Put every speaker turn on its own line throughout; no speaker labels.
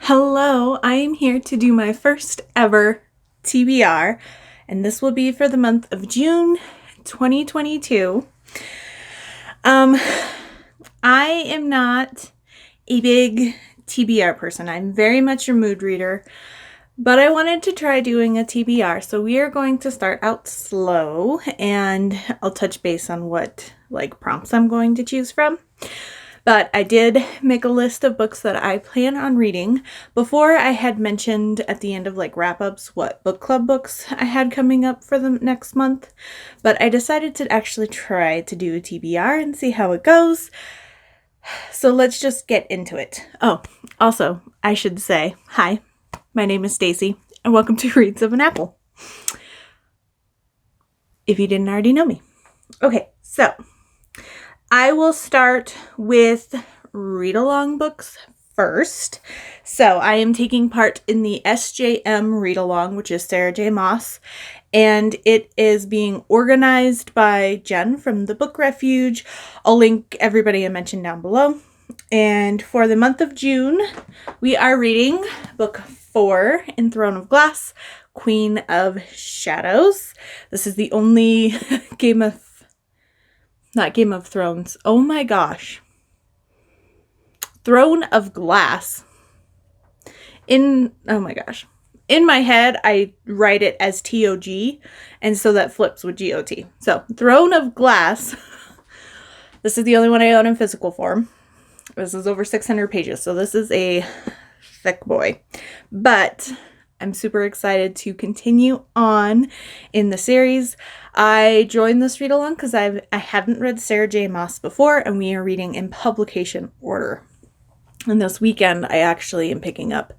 Hello, I am here to do my first ever TBR, and this will be for the month of June 2022. I am not a big TBR person. I'm very much a mood reader, but I wanted to try doing a TBR, so we are going to start out slow, and I'll touch base on what prompts I'm going to choose from. But I did make a list of books that I plan on reading. Before, I had mentioned at the end of wrap-ups what book club books I had coming up for the next month. But I decided to actually try to do a TBR and see how it goes. So let's just get into it. Oh, also, I should say, hi, my name is Stacy, and welcome to Reads of an Apple. If you didn't already know me. Okay, so I will start with read-along books first. So I am taking part in the SJM read-along, which is Sarah J. Maas, and it is being organized by Jen from the Book Refuge. I'll link everybody I mentioned down below. And for the month of June, we are reading book 4 in Throne of Glass, Queen of Shadows. This is the only not Game of Thrones. Oh my gosh. Throne of Glass. Oh my gosh. In my head, I write it as TOG, and so that flips with GOT. So, Throne of Glass. This is the only one I own in physical form. This is over 600 pages, so this is a thick boy. But I'm super excited to continue on in the series. I joined this read along because I hadn't read Sarah J. Maas before, and we are reading in publication order. And this weekend, I actually am picking up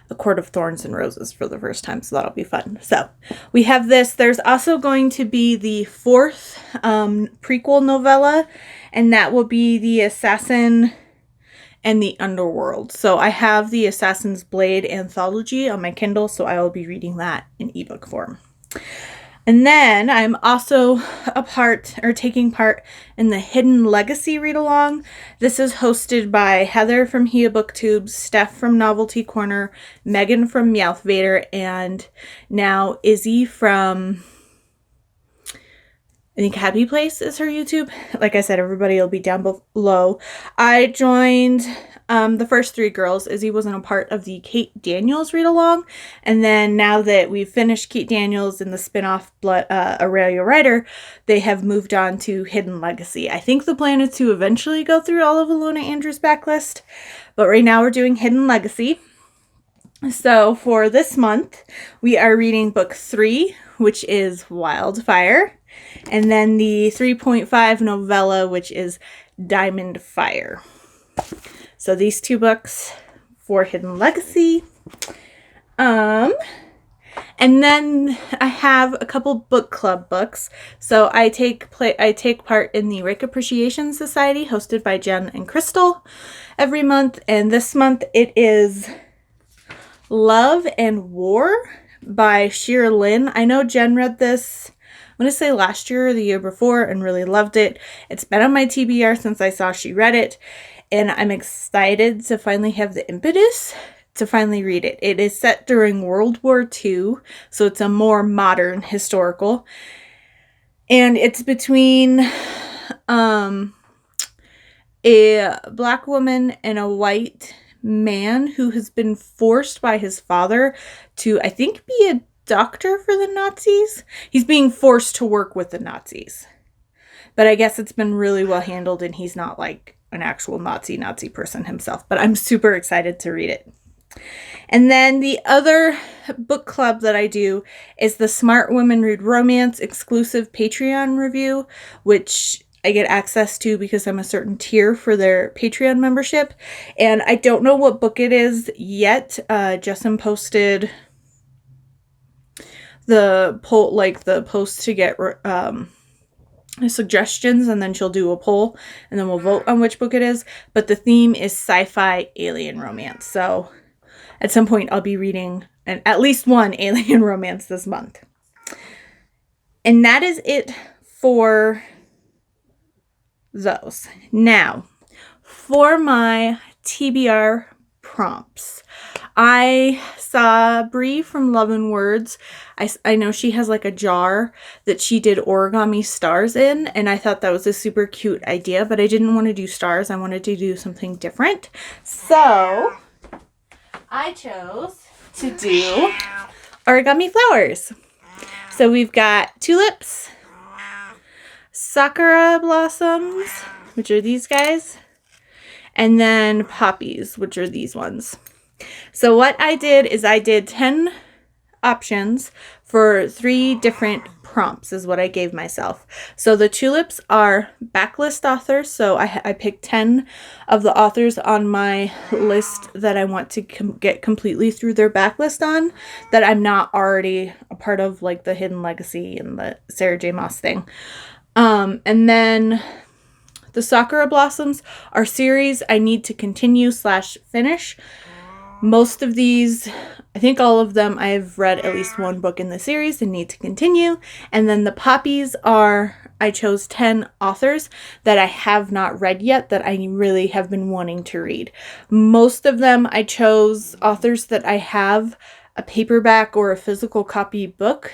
A Court of Thorns and Roses for the first time, so that'll be fun. So we have this. There's also going to be the 4th prequel novella, and that will be The Assassin and the Underworld. So I have the Assassin's Blade anthology on my Kindle, so I will be reading that in ebook form. And then I'm also taking part in the Hidden Legacy read-along. This is hosted by Heather from Hia Booktubes, Steph from Novelty Corner, Megan from Meowth Vader, and now Izzy from, I think Happy Place is her YouTube. Like I said, everybody will be down below. I joined the first 3 girls. Izzy wasn't a part of the Kate Daniels read-along. And then now that we've finished Kate Daniels and the spin-off Aurelia Rider, they have moved on to Hidden Legacy. I think the plan is to eventually go through all of Alona Andrews' backlist. But right now we're doing Hidden Legacy. So for this month, we are reading book 3, which is Wildfire. And then the 3.5 novella, which is Diamond Fire. So these 2 books for Hidden Legacy. And then I have a couple book club books. So I take part in the Rake Appreciation Society hosted by Jen and Crystal every month. And this month it is Love and War by Sheer Lynn. I know Jen read this, I'm going to say last year or the year before, and really loved it. It's been on my TBR since I saw she read it, and I'm excited to finally have the impetus to finally read it. It is set during World War II, so it's a more modern historical, and it's between a black woman and a white man who has been forced by his father to, I think, be a doctor for the Nazis. He's being forced to work with the Nazis. But I guess it's been really well handled, and he's not like an actual Nazi person himself. But I'm super excited to read it. And then the other book club that I do is the Smart Women Read Romance exclusive Patreon review, which I get access to because I'm a certain tier for their Patreon membership. And I don't know what book it is yet. Jessamine posted the post to get suggestions, and then she'll do a poll, and then we'll vote on which book it is. But the theme is sci-fi alien romance. So at some point I'll be reading at least one alien romance this month. And that is it for those. Now, for my TBR prompts, I saw Bree from Love and Words. I know she has like a jar that she did origami stars in, and I thought that was a super cute idea, but I didn't want to do stars. I wanted to do something different. So I chose to do origami flowers. So we've got tulips, sakura blossoms, which are these guys, and then poppies, which are these ones. So what I did is I did 10 options for 3 different prompts is what I gave myself. So the tulips are backlist authors. So I picked 10 of the authors on my list that I want to get completely through their backlist on, that I'm not already a part of, like the Hidden Legacy and the Sarah J. Maas thing. And then the Sakura Blossoms are series I need to continue / finish. Most of these, I think all of them, I've read at least one book in the series and need to continue. And then the poppies are, I chose 10 authors that I have not read yet that I really have been wanting to read. Most of them I chose authors that I have a paperback or a physical copy book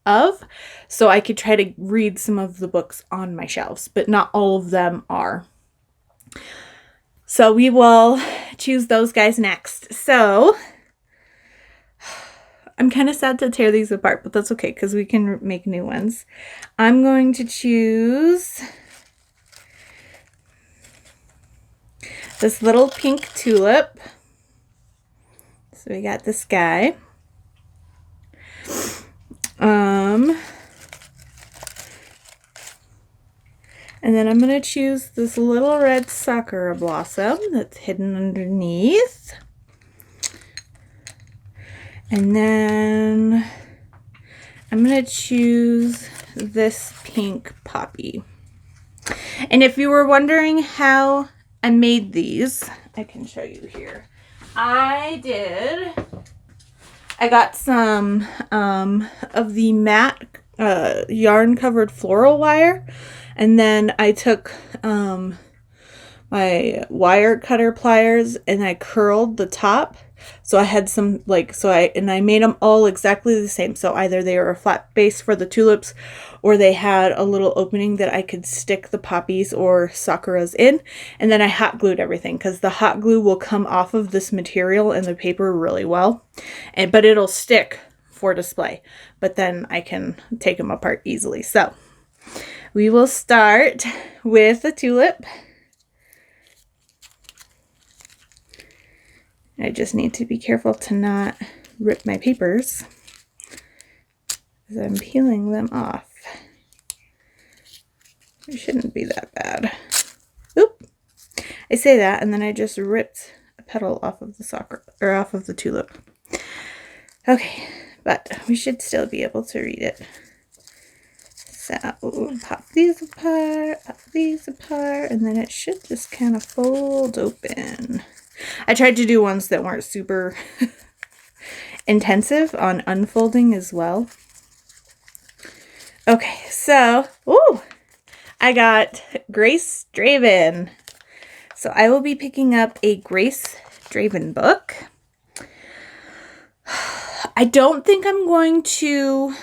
of, so I could try to read some of the books on my shelves, but not all of them are. So we will choose those guys next. So I'm kind of sad to tear these apart, but that's okay because we can make new ones. I'm going to choose this little pink tulip. So we got this guy. And then I'm going to choose this little red sakura blossom that's hidden underneath. And then I'm going to choose this pink poppy. And if you were wondering how I made these, I can show you here. I got some of the matte yarn covered floral wire, and then I took my wire cutter pliers and I curled the top. So I had some I made them all exactly the same. So either they were a flat base for the tulips, or they had a little opening that I could stick the poppies or sakuras in. And then I hot glued everything because the hot glue will come off of this material and the paper really well. But it'll stick for display. But then I can take them apart easily. So we will start with the tulip. I just need to be careful to not rip my papers as I'm peeling them off. It shouldn't be that bad. Oop! I say that and then I just ripped a petal off of the sakura, or off of the tulip. Okay, but we should still be able to read it. So pop these apart, and then it should just kind of fold open. I tried to do ones that weren't super intensive on unfolding as well. Okay, so, I got Grace Draven. So I will be picking up a Grace Draven book. I don't think I'm going to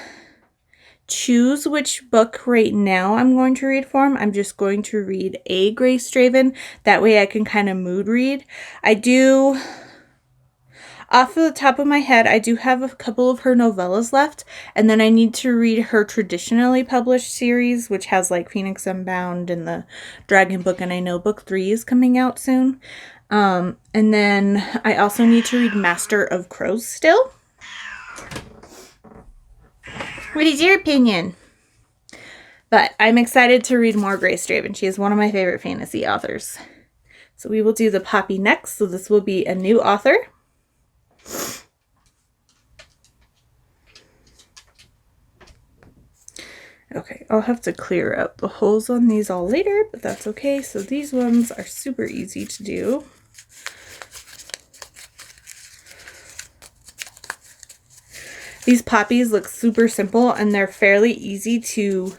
choose which book right now I'm going to read for him. I'm just going to read a Grace Draven. That way I can kind of mood read. I do, off of the top of my head, I do have a couple of her novellas left. And then I need to read her traditionally published series, which has like Phoenix Unbound and the Dragon Book. And I know book 3 is coming out soon. And then I also need to read Master of Crows still. What is your opinion? But I'm excited to read more Grace Draven. She is one of my favorite fantasy authors. So we will do the poppy next. So this will be a new author. Okay, I'll have to clear up the holes on these all later, but that's okay. So these ones are super easy to do. These poppies look super simple and they're fairly easy to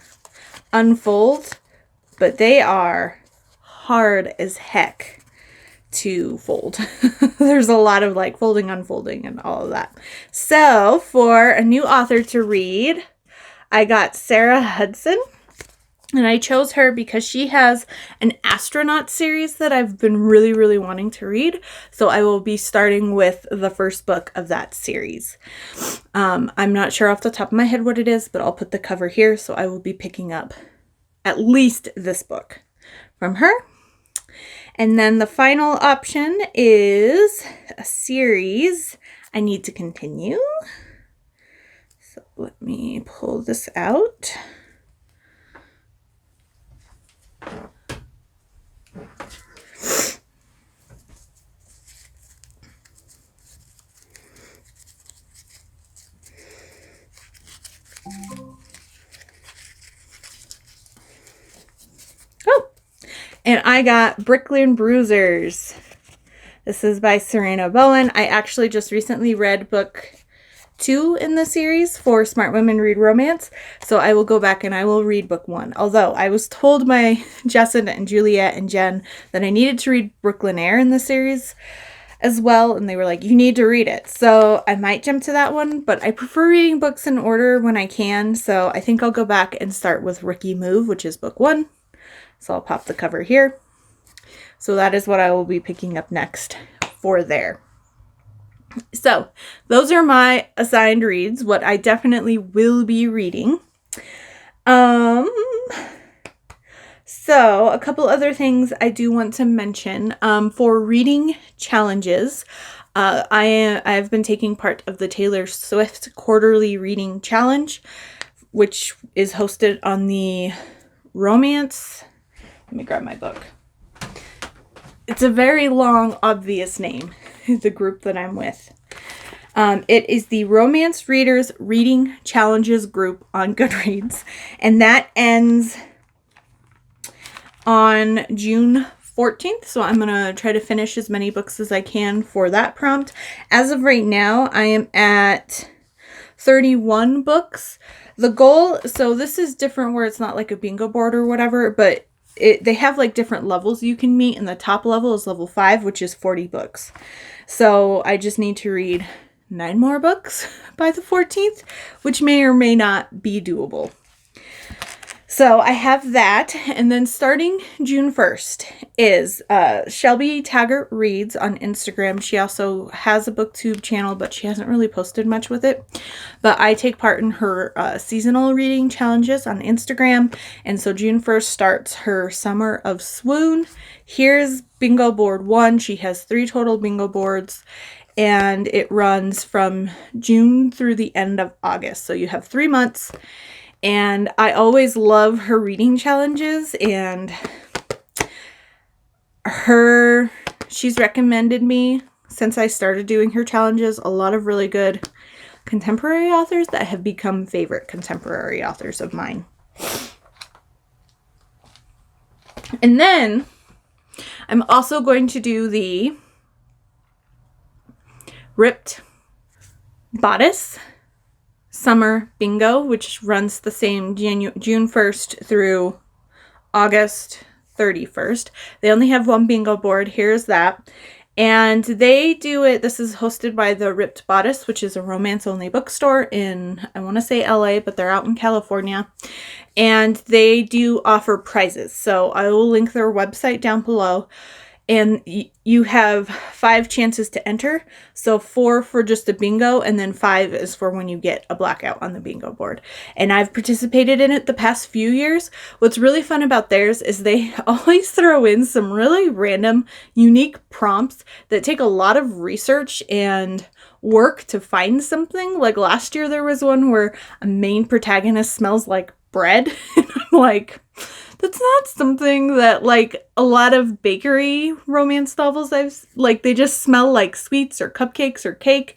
unfold, but they are hard as heck to fold. There's a lot of like folding, unfolding, and all of that. So for a new author to read, I got Sarah Hudson. And I chose her because she has an astronaut series that I've been really, really wanting to read. So I will be starting with the first book of that series. I'm not sure off the top of my head what it is, but I'll put the cover here. So I will be picking up at least this book from her. And then the final option is a series I need to continue. So let me pull this out. Oh, and I got Brooklyn Bruisers. This is by Serena Bowen. I actually just recently read book 2 in the series for Smart Women Read Romance. So I will go back and I will read book 1. Although I was told by Jessin and Juliet and Jen that I needed to read Brooklyn Air in the series as well. And they were like, you need to read it. So I might jump to that one, but I prefer reading books in order when I can. So I think I'll go back and start with Ricky Move, which is book 1. So I'll pop the cover here. So that is what I will be picking up next for there. So those are my assigned reads, what I definitely will be reading. So a couple other things I do want to mention. For reading challenges, I've been taking part of the Taylor Swift Quarterly Reading Challenge, which is hosted on the Romance. Let me grab my book. It's a very long, obvious name, the group that I'm with. It is the Romance Readers Reading Challenges group on Goodreads, and that ends on June 14th, so I'm going to try to finish as many books as I can for that prompt. As of right now, I am at 31 books. The goal, so this is different where it's not like a bingo board or whatever, but they have like different levels you can meet, and the top level is level 5, which is 40 books. So I just need to read 9 more books by the 14th, which may or may not be doable. So I have that, and then starting June 1st is Shelby Taggart Reads on Instagram. She also has a booktube channel, but she hasn't really posted much with it. But I take part in her seasonal reading challenges on Instagram, and so June 1st starts her Summer of Swoon. Here's bingo board 1. She has 3 total bingo boards, and it runs from June through the end of August. So you have 3 months. And I always love her reading challenges, and she's recommended me, since I started doing her challenges, a lot of really good contemporary authors that have become favorite contemporary authors of mine. And then I'm also going to do the Ripped Bodice Summer Bingo, which runs the same June 1st through August 31st. They only have 1 bingo board. Here's that. And they do it, this is hosted by the Ripped Bodice, which is a romance-only bookstore in, I want to say LA, but they're out in California. And they do offer prizes. So I will link their website down below. And you have 5 chances to enter. So 4 for just a bingo, and then 5 is for when you get a blackout on the bingo board. And I've participated in it the past few years. What's really fun about theirs is they always throw in some really random, unique prompts that take a lot of research and work to find something. Like last year there was one where a main protagonist smells like bread. And I'm like, that's not something that, like, a lot of bakery romance novels they just smell like sweets or cupcakes or cake,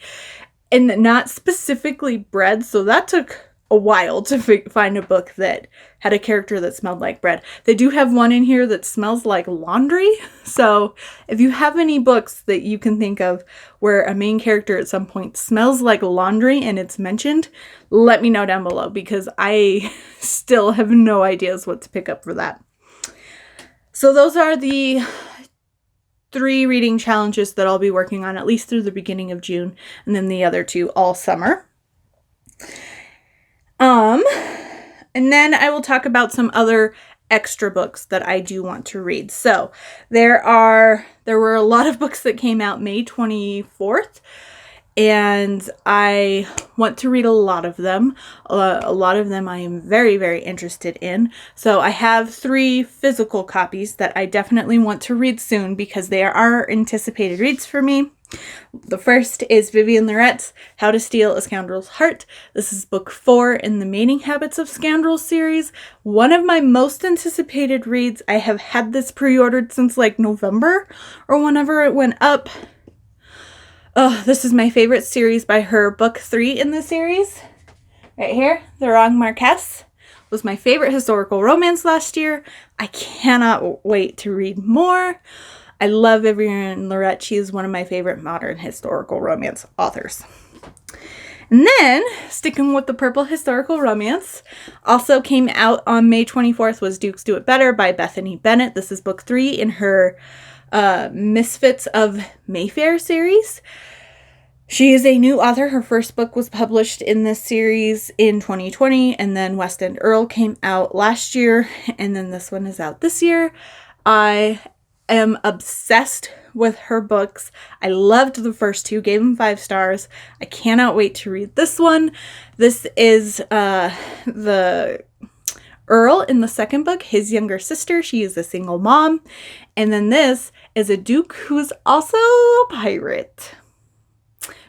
and not specifically bread. So that took a while to find a book that had a character that smelled like bread. They do have one in here that smells like laundry. So if you have any books that you can think of where a main character at some point smells like laundry and it's mentioned, let me know down below, because I still have no ideas what to pick up for that. So those are the 3 reading challenges that I'll be working on at least through the beginning of June, and then the other 2 all summer. And then I will talk about some other extra books that I do want to read. So there were a lot of books that came out May 24th, and I want to read a lot of them. A lot of them I am very, very interested in. So I have 3 physical copies that I definitely want to read soon because they are anticipated reads for me. The first is Vivian Loret's How to Steal a Scoundrel's Heart. This is book 4 in the Mating Habits of Scoundrels series. One of my most anticipated reads. I have had this pre-ordered since like November or whenever it went up. Oh, this is my favorite series by her. Book 3 in the series, right here, The Wrong Marquess, was my favorite historical romance last year. I cannot wait to read more. I love Vivian Loret. She is one of my favorite modern historical romance authors. And then, sticking with the purple historical romance, also came out on May 24th was Dukes Do It Better by Bethany Bennett. This is book 3 in her Misfits of Mayfair series. She is a new author. Her first book was published in this series in 2020, and then West End Earl came out last year, and then this one is out this year. I am obsessed with her books. I loved the first 2, gave them 5 stars. I cannot wait to read this one. This is the Earl in the second book, his younger sister. She is a single mom. And then this is a duke who's also a pirate.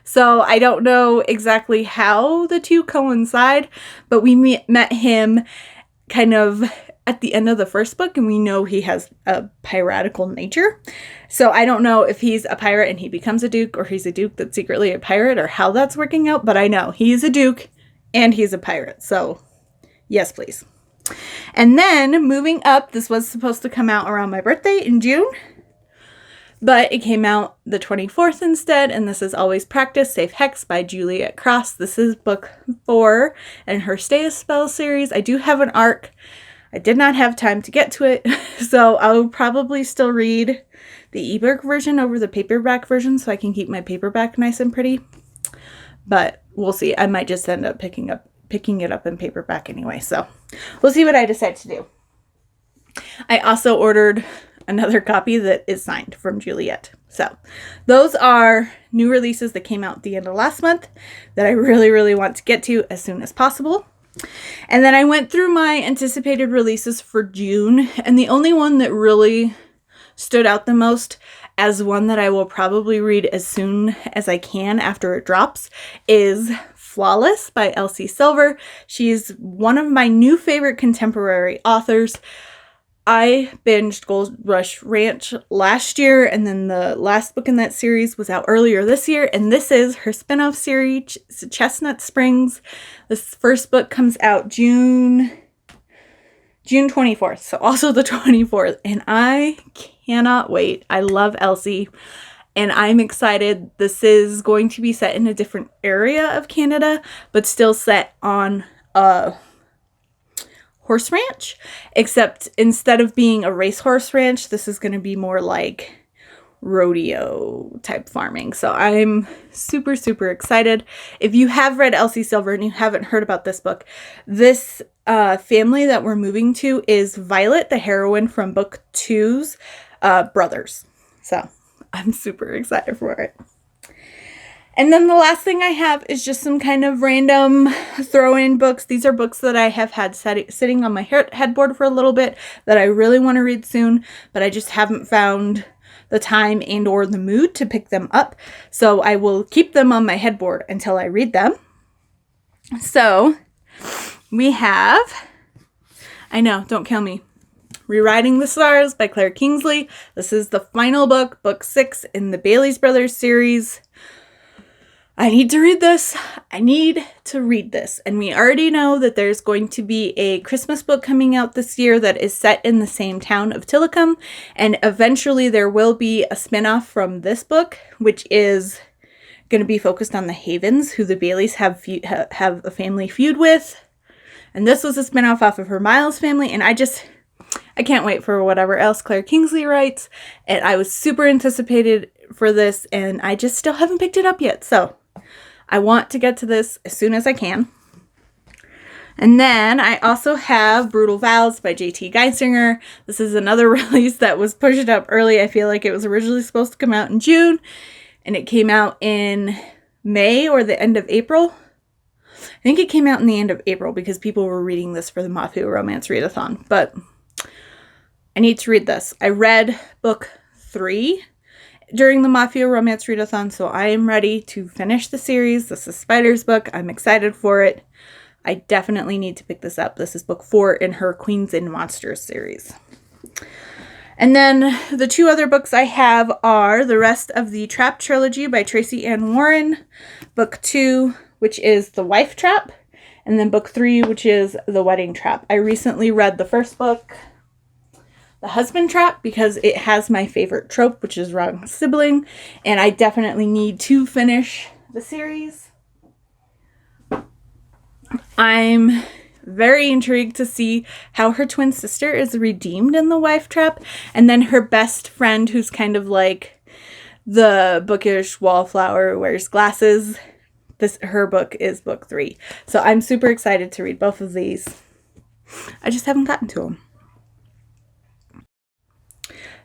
So I don't know exactly how the 2 coincide, but we met him kind of at the end of the first book, and we know he has a piratical nature. So I don't know if he's a pirate and he becomes a duke, or he's a duke that's secretly a pirate, or how that's working out, but I know he's a duke and he's a pirate. So yes, please. And then moving up, this was supposed to come out around my birthday in June, but it came out the 24th instead, and this is Always Practice, Safe Hex by Juliet Cross. This is book 4 in her Stay a Spell series. I do have an arc. I did not have time to get to it, so I'll probably still read the ebook version over the paperback version so I can keep my paperback nice and pretty. But we'll see. I might just end up picking it up in paperback anyway, so we'll see what I decide to do. I also ordered another copy that is signed from Juliet. So those are new releases that came out at the end of last month that I really, really want to get to as soon as possible. And then I went through my anticipated releases for June, and the only one that really stood out the most as one that I will probably read as soon as I can after it drops is Flawless by Elsie Silver. She's one of my new favorite contemporary authors. I binged Gold Rush Ranch last year, and then the last book in that series was out earlier this year, and this is her spin-off series, Chestnut Springs. This first book comes out June 24th, so also the 24th, and I cannot wait. I love Elsie, and I'm excited. This is going to be set in a different area of Canada, but still set on a horse ranch, except instead of being a racehorse ranch, this is going to be more like rodeo type farming. So I'm super, super excited. If you have read Elsie Silver and you haven't heard about this book, this family that we're moving to is Violet, the heroine from book 2's brothers. So I'm super excited for it. And then the last thing I have is just some kind of random throw-in books. These are books that I have had sitting on my headboard for a little bit that I really want to read soon, but I just haven't found the time and or the mood to pick them up. So I will keep them on my headboard until I read them. So we have, I know, don't kill me, Rewriting the Stars by Claire Kingsley. This is the final book, book 6 in the Bailey's Brothers series. I need to read this. I need to read this. And we already know that there's going to be a Christmas book coming out this year that is set in the same town of Tillicum. And eventually there will be a spinoff from this book, which is going to be focused on the Havens, who the Baileys have a family feud with. And this was a spinoff off of her Miles family. And I I can't wait for whatever else Claire Kingsley writes. And I was super anticipated for this, and I just still haven't picked it up yet. So I want to get to this as soon as I can. And then I also have Brutal Vows by J.T. Geisinger. This is another release that was pushed up early. I feel like it was originally supposed to come out in June, and it came out in May or the end of April. I think it came out in the end of April because people were reading this for the Mafia Romance Readathon. But I need to read this. I read book 3 during the Mafia Romance Readathon, so I am ready to finish the series. This is Spider's book. I'm excited for it. I definitely need to pick this up. This is book 4 in her Queens and Monsters series. And then the 2 other books I have are the rest of the Trap trilogy by Tracy Ann Warren, book 2, which is The Wife Trap, and then book 3, which is The Wedding Trap. I recently read the first book, The Husband Trap, because it has my favorite trope, which is wrong sibling, and I definitely need to finish the series. I'm very intrigued to see how her twin sister is redeemed in The Wife Trap, and then her best friend, who's kind of like the bookish wallflower who wears glasses. Her book is book 3. So I'm super excited to read both of these. I just haven't gotten to them.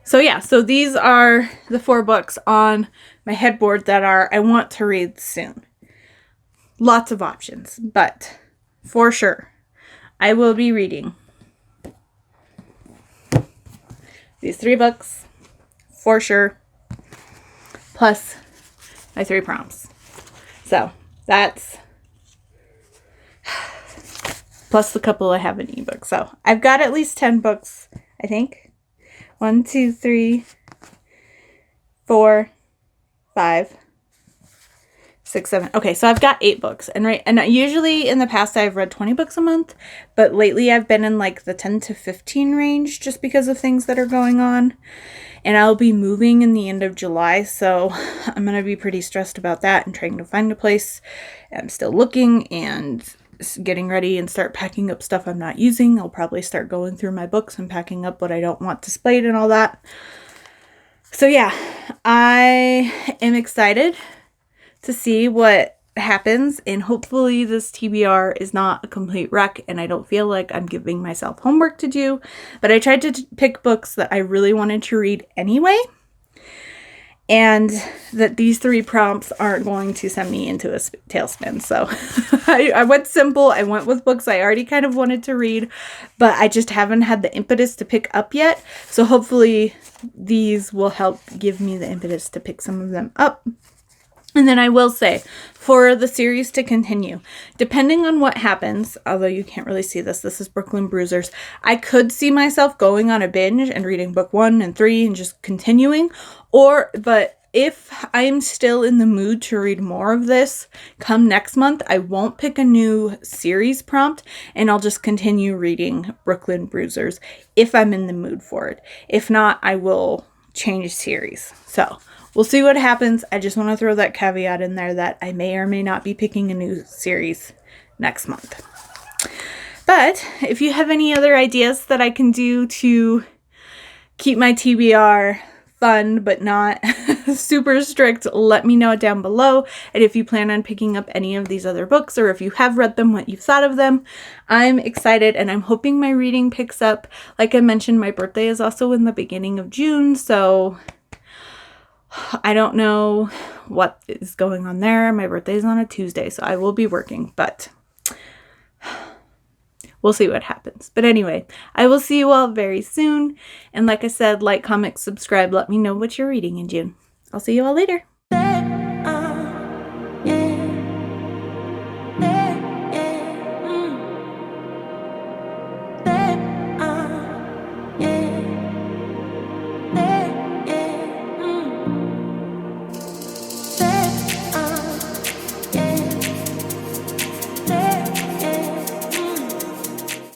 So yeah, so these are the 4 books on my headboard that I want to read soon. Lots of options, but for sure, I will be reading these 3 books for sure, plus my 3 prompts. So that's plus the couple I have in ebook. So I've got at least 10 books, I think. 1, 2, 3, 4, 5, 6, 7. Okay, so I've got 8 books. And usually in the past I've read 20 books a month, but lately I've been in like the 10 to 15 range just because of things that are going on. And I'll be moving in the end of July, so I'm going to be pretty stressed about that and trying to find a place. I'm still looking and getting ready and start packing up stuff I'm not using. I'll probably start going through my books and packing up what I don't want displayed and all that. So yeah, I am excited to see what happens, and hopefully this TBR is not a complete wreck and I don't feel like I'm giving myself homework to do. But I tried to pick books that I really wanted to read anyway, and that these 3 prompts aren't going to send me into a tailspin. So I went simple. I went with books I already kind of wanted to read, but I just haven't had the impetus to pick up yet. So hopefully these will help give me the impetus to pick some of them up. And then I will say, for the series to continue, depending on what happens, although you can't really see this, this is Brooklyn Bruisers, I could see myself going on a binge and reading book 1 and 3 and just continuing. But if I'm still in the mood to read more of this, come next month, I won't pick a new series prompt, and I'll just continue reading Brooklyn Bruisers if I'm in the mood for it. If not, I will change series. So we'll see what happens. I just want to throw that caveat in there that I may or may not be picking a new series next month. But if you have any other ideas that I can do to keep my TBR fun but not super strict, let me know down below. And if you plan on picking up any of these other books, or if you have read them, what you've thought of them. I'm excited and I'm hoping my reading picks up. Like I mentioned, my birthday is also in the beginning of June, so I don't know what is going on there. My birthday is on a Tuesday, so I will be working, but we'll see what happens. But anyway, I will see you all very soon. And like I said, like, comment, subscribe. Let me know what you're reading in June. I'll see you all later.